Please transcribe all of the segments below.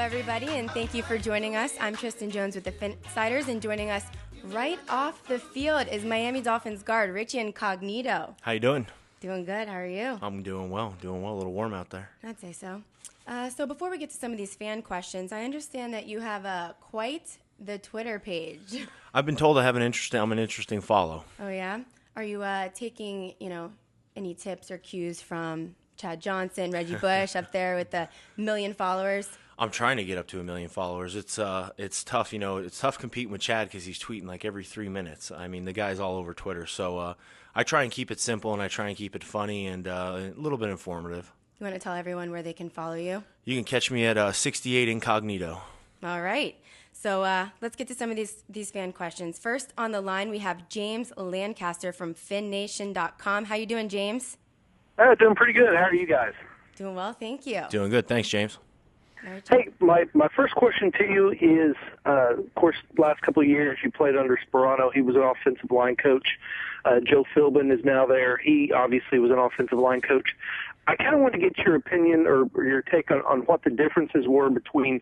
everybody, and thank you for joining us. I'm Tristan Jones with the Finsiders, and joining us right off the field is Miami Dolphins guard Richie Incognito. How you doing? Doing good. How are you? I'm doing well. A little warm out there. I'd say so. So before we get to some of these fan questions, I understand that you have quite the Twitter page. I've been told I'm an interesting follow. Oh, yeah? Are you taking, any tips or cues from Chad Johnson, Reggie Bush up there with the 1 million followers? I'm trying to get up to 1 million followers. It's tough, It's tough competing with Chad because he's tweeting like every 3 minutes. I mean, the guy's all over Twitter. So I try and keep it simple, and I try and keep it funny and a little bit informative. You want to tell everyone where they can follow you? You can catch me at 68 Incognito. All right. So let's get to some of these fan questions. First on the line, we have James Lancaster from FinNation.com. How you doing, James? Doing pretty good. How are you guys? Doing well, thank you. Doing good. Thanks, James. Right, hey, my first question to you is, of course, last couple of years you played under Sperano. He was an offensive line coach. Joe Philbin is now there. He obviously was an offensive line coach. I kind of want to get your opinion or your take on what the differences were between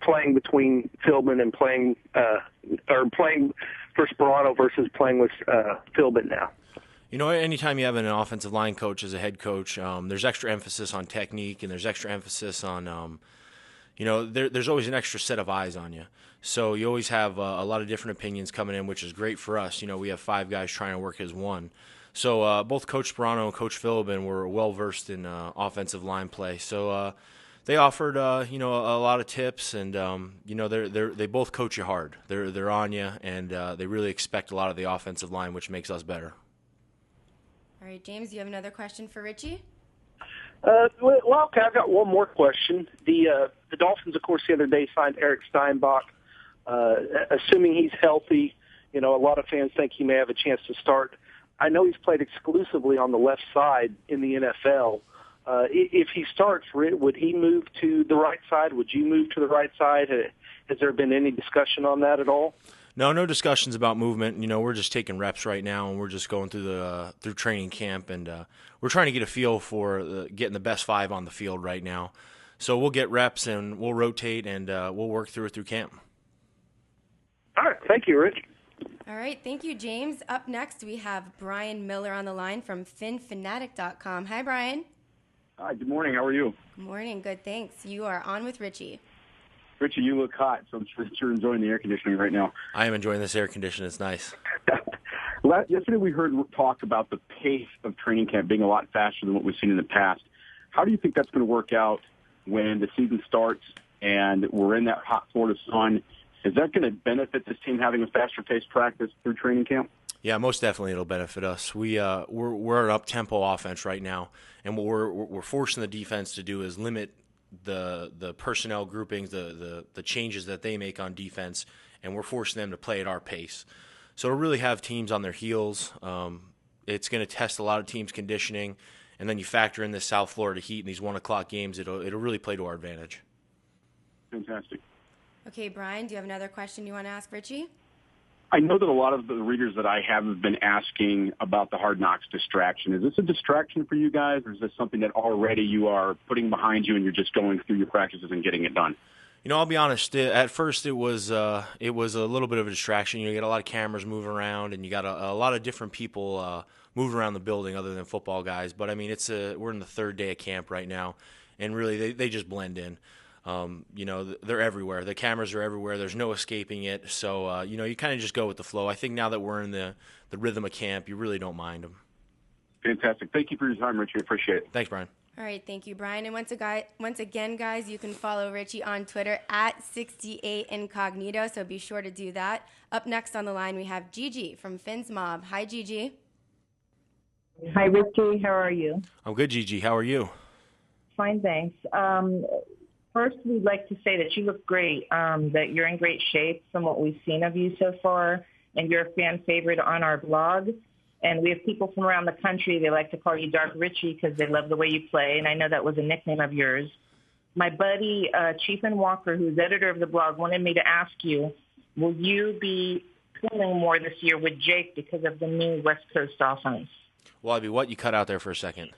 playing between Philbin and playing for Sperano versus playing with Philbin now. Anytime you have an offensive line coach as a head coach, there's extra emphasis on technique, and there's extra emphasis on, there's always an extra set of eyes on you. So you always have a lot of different opinions coming in, which is great for us. We have 5 guys trying to work as one. So both Coach Sperano and Coach Philbin were well-versed in offensive line play. So they offered, a lot of tips, and, they both coach you hard. They're on you, and they really expect a lot of the offensive line, which makes us better. All right, James, you have another question for Richie? Okay, I've got one more question. The Dolphins, of course, the other day signed Eric Steinbach. Assuming he's healthy, a lot of fans think he may have a chance to start. I know he's played exclusively on the left side in the NFL. If he starts, would he move to the right side? Would you move to the right side? Has there been any discussion on that at all? No discussions about movement. We're just taking reps right now, and we're just going through training camp, and we're trying to get a feel for getting the best 5 on the field right now. So we'll get reps, and we'll rotate, and we'll work through camp. All right. Thank you, Rich. All right. Thank you, James. Up next, we have Brian Miller on the line from FinFanatic.com. Hi, Brian. Hi. Good morning. How are you? Good morning. Good, thanks. You are on with Richie. Richie, you look hot, so I'm sure you're enjoying the air conditioning right now. I am enjoying this air conditioning. It's nice. Yesterday we heard talk about the pace of training camp being a lot faster than what we've seen in the past. How do you think that's going to work out when the season starts and we're in that hot Florida sun? Is that going to benefit this team having a faster paced practice through training camp? Yeah, most definitely it'll benefit us. We're an up-tempo offense right now, and what we're forcing the defense to do is limit the personnel groupings, the changes that they make on defense, and we're forcing them to play at our pace. So to really have teams on their heels, it's going to test a lot of teams' conditioning, and then you factor in this South Florida heat and these 1 o'clock games, it'll really play to our advantage. Fantastic. Okay, Brian, do you have another question you want to ask Richie? I know that a lot of the readers that I have been asking about the Hard Knocks distraction. Is this a distraction for you guys, or is this something that already you are putting behind you and you're just going through your practices and getting it done? I'll be honest. At first, it was a little bit of a distraction. You get a lot of cameras moving around, and you got a lot of different people moving around the building other than football guys. But I mean, we're in the 3rd day of camp right now, and really they just blend in. They're everywhere. The cameras are everywhere. There's no escaping it. So, you kind of just go with the flow. I think now that we're in the rhythm of camp, you really don't mind them. Fantastic. Thank you for your time, Richie. I appreciate it. Thanks, Brian. All right, thank you, Brian. And once again, guys, you can follow Richie on Twitter at 68 Incognito, so be sure to do that. Up next on the line, we have Gigi from Finn's Mob. Hi, Gigi. Hi, Richie. How are you? I'm good, Gigi. How are you? Fine, thanks. First, we'd like to say that you look great, that you're in great shape from what we've seen of you so far, and you're a fan favorite on our blog. And we have people from around the country, they like to call you Dark Richie because they love the way you play, and I know that was a nickname of yours. My buddy, Chiefin Walker, who's editor of the blog, wanted me to ask you, will you be pulling more this year with Jake because of the new West Coast offense? Well, I'd be what? You cut out there for a second.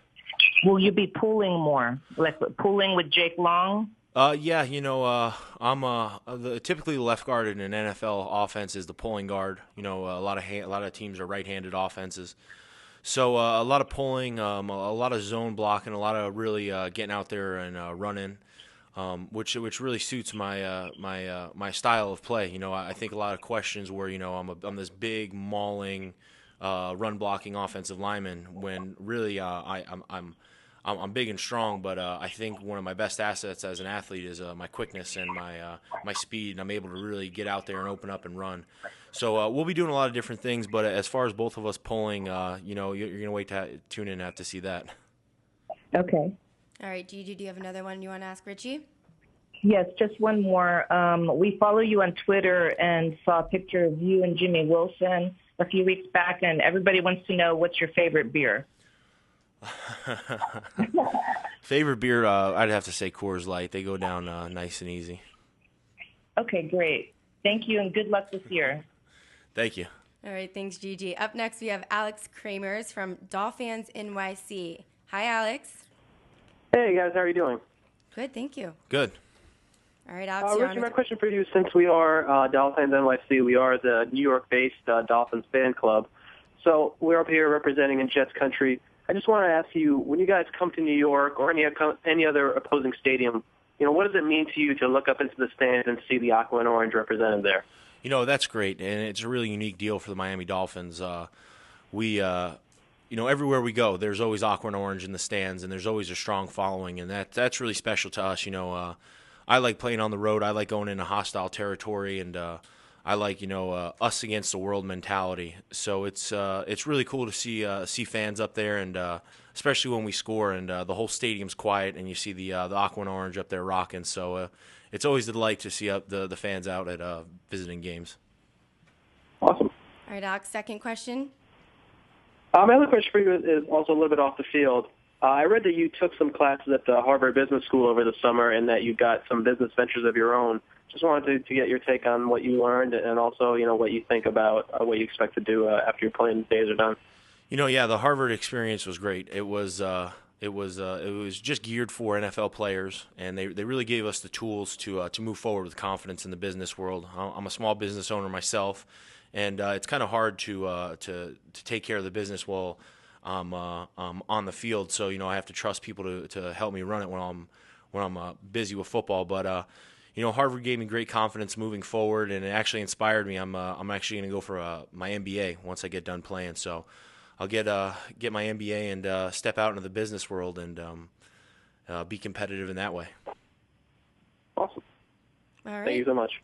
Will you be pulling more, like pulling with Jake Long? Yeah, typically the left guard in an NFL offense is the pulling guard. A lot of teams are right-handed offenses, so a lot of pulling, a lot of zone blocking, a lot of really getting out there and running, which really suits my style of play. I think a lot of questions where I'm this big mauling, run blocking offensive lineman when really I'm big and strong, but I think one of my best assets as an athlete is my quickness and my speed, and I'm able to really get out there and open up and run. So we'll be doing a lot of different things, but as far as both of us pulling, you're going to wait to tune in and have to see that. Okay. All right, Gigi, do you have another one you want to ask Richie? Yes, just one more. We follow you on Twitter and saw a picture of you and Jimmy Wilson a few weeks back, and everybody wants to know what's your favorite beer. Favorite beer, I'd have to say Coors Light. They go down nice and easy. Okay, great. Thank you, and good luck this year. Thank you. All right, thanks, Gigi. Up next, we have Alex Kramers from Dolphins NYC. Hi, Alex. Hey, guys. How are you doing? Good, thank you. Good. All right, Alex, you're on Richie, my question for you, since we are Dolphins NYC, we are the New York-based Dolphins fan club. So we're up here representing in Jets country. I just want to ask you, when you guys come to New York or any other opposing stadium, what does it mean to you to look up into the stands and see the aqua and orange represented there? That's great, and it's a really unique deal for the Miami Dolphins. Everywhere we go, there's always aqua and orange in the stands, and there's always a strong following, and that's really special to us. I like playing on the road. I like going into hostile territory, and I like us against the world mentality. So it's really cool to see fans up there, and especially when we score and the whole stadium's quiet, and you see the aqua and orange up there rocking. So it's always a delight to see the fans out at visiting games. Awesome. All right, Alex, second question. My other question for you is also a little bit off the field. I read that you took some classes at the Harvard Business School over the summer and that you got some business ventures of your own. Just wanted to get your take on what you learned and also, what you think about what you expect to do after your playing days are done. The Harvard experience was great. It was just geared for NFL players, and they really gave us the tools to move forward with confidence in the business world. I'm a small business owner myself, and it's kind of hard to take care of the business while I'm on the field. So I have to trust people to help me run it when I'm busy with football. But Harvard gave me great confidence moving forward, and it actually inspired me. I'm actually going to go for my MBA once I get done playing. So I'll get my MBA and step out into the business world and be competitive in that way. Awesome. All right. Thank you so much.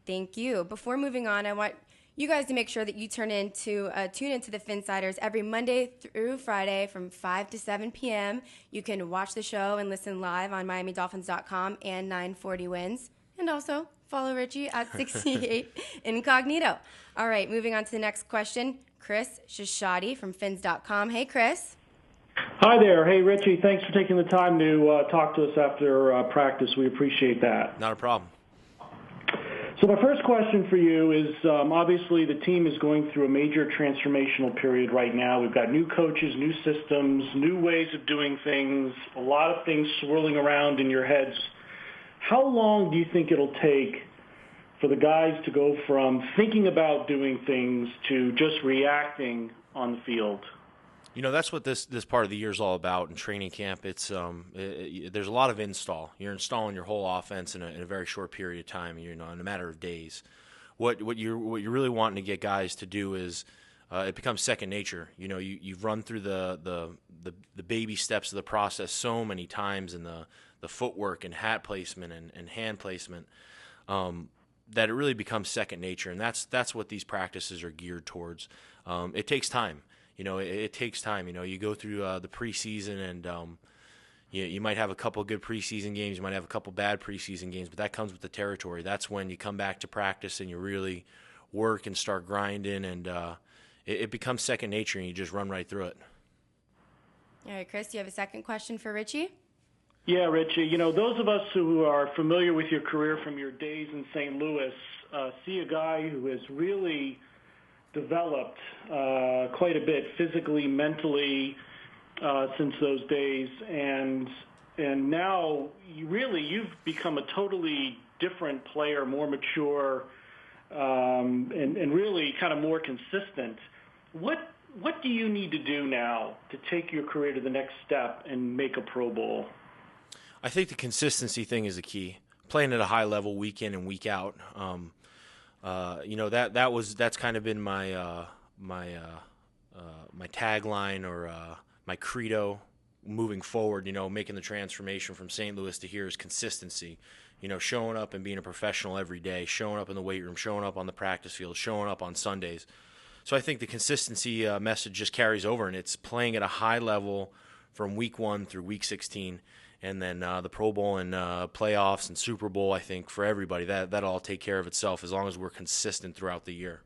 Thank you. Before moving on, I want you guys to make sure that you tune into the Finsiders every Monday through Friday from 5 to 7 p.m. You can watch the show and listen live on MiamiDolphins.com and 940 Wins. And also follow Richie at 68 Incognito. All right, moving on to the next question. Chris Shishadi from Fins.com. Hey, Chris. Hi there. Hey, Richie. Thanks for taking the time to talk to us after practice. We appreciate that. Not a problem. So my first question for you is, obviously the team is going through a major transformational period right now. We've got new coaches, new systems, new ways of doing things, a lot of things swirling around in your heads. How long do you think it'll take for the guys to go from thinking about doing things to just reacting on the field? That's what this part of the year is all about in training camp. It's there's a lot of install. You're installing your whole offense in a very short period of time. In a matter of days. What you're really wanting to get guys to do is it becomes second nature. You've run through the baby steps of the process so many times, and the footwork and hat placement and hand placement that it really becomes second nature. And that's what these practices are geared towards. It takes time. It takes time. You go through the preseason, and you might have a couple of good preseason games. You might have a couple bad preseason games, but that comes with the territory. That's when you come back to practice and you really work and start grinding, and it becomes second nature, and you just run right through it. All right, Chris, do you have a second question for Richie? Yeah, Richie. Those of us who are familiar with your career from your days in St. Louis see a guy who has really developed quite a bit physically, mentally since those days. And and now you've become a totally different player, more mature, and really kind of more consistent. What do you need to do now to take your career to the next step and make a Pro Bowl? I think the consistency thing is the key. Playing at a high level week in and week out. That's kind of been my tagline or my credo moving forward. Making the transformation from St. Louis to here is consistency. Showing up and being a professional every day, showing up in the weight room, showing up on the practice field, showing up on Sundays. So I think the consistency message just carries over, and it's playing at a high level from week 1 through week 16. And then the Pro Bowl and playoffs and Super Bowl, I think, for everybody, that'll all take care of itself as long as we're consistent throughout the year.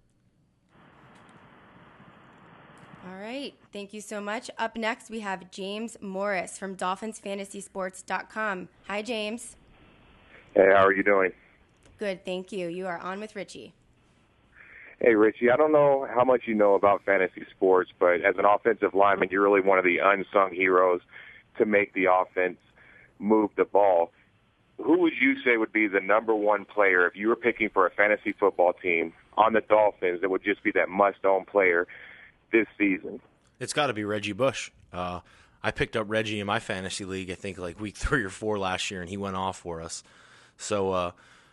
All right. Thank you so much. Up next, we have James Morris from DolphinsFantasySports.com. Hi, James. Hey, how are you doing? Good, thank you. You are on with Richie. Hey, Richie, I don't know how much you know about fantasy sports, but as an offensive lineman, you're really one of the unsung heroes to make the offense move the ball. Who would you say would be the number one player if you were picking for a fantasy football team on the Dolphins that would just be that must-own player this season? It's got to be Reggie Bush. I picked up Reggie in my fantasy league, I think, like week 3 or 4 last year, and he went off for us. So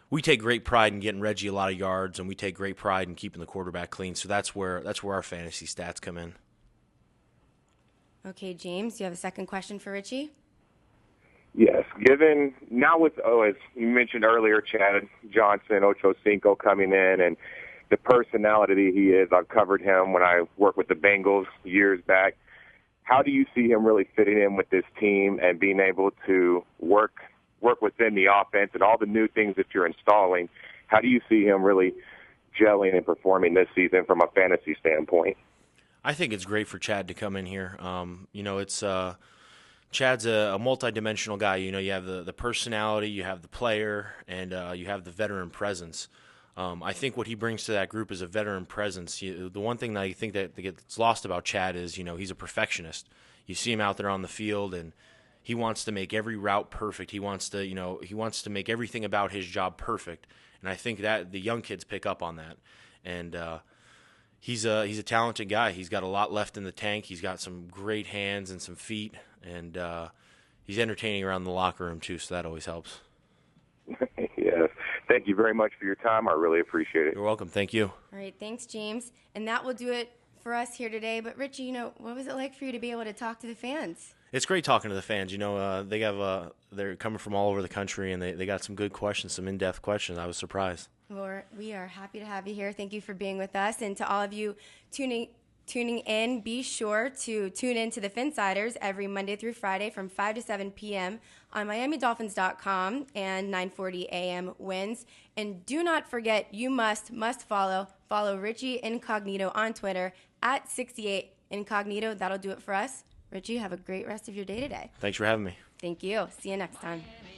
we take great pride in getting Reggie a lot of yards, and we take great pride in keeping the quarterback clean. So that's where our fantasy stats come in. Okay, James, you have a second question for Richie? Yes. Given now with, as you mentioned earlier, Chad Johnson, Ocho Cinco coming in, and the personality he is, I've covered him when I worked with the Bengals years back. How do you see him really fitting in with this team and being able to work within the offense and all the new things that you're installing? How do you see him really gelling and performing this season from a fantasy standpoint? I think it's great for Chad to come in here. It's Chad's a multi-dimensional guy. You have the personality, you have the player, and you have the veteran presence. I think what he brings to that group is a veteran presence. The one thing that I think that gets lost about Chad is, he's a perfectionist. You see him out there on the field, and he wants to make every route perfect. He wants to make everything about his job perfect. And I think that the young kids pick up on that. And he's a talented guy. He's got a lot left in the tank. He's got some great hands and some feet, and he's entertaining around the locker room too, so that always helps. Yes. Thank you very much for your time. I really appreciate it. You're welcome. Thank you. All right, thanks, James. And that will do it for us here today. But Richie, what was it like for you to be able to talk to the fans? It's great talking to the fans. They're coming from all over the country, and they got some good questions, some in-depth questions. I was surprised. Well, we are happy to have you here. Thank you for being with us. And to all of you tuning in, be sure to tune in to the Finsiders every Monday through Friday from 5 to 7 p.m. on MiamiDolphins.com and 9:40 a.m. wins. And do not forget, you must follow Richie Incognito on Twitter at 68Incognito. That'll do it for us. Richie, have a great rest of your day today. Thanks for having me. Thank you. See you next time.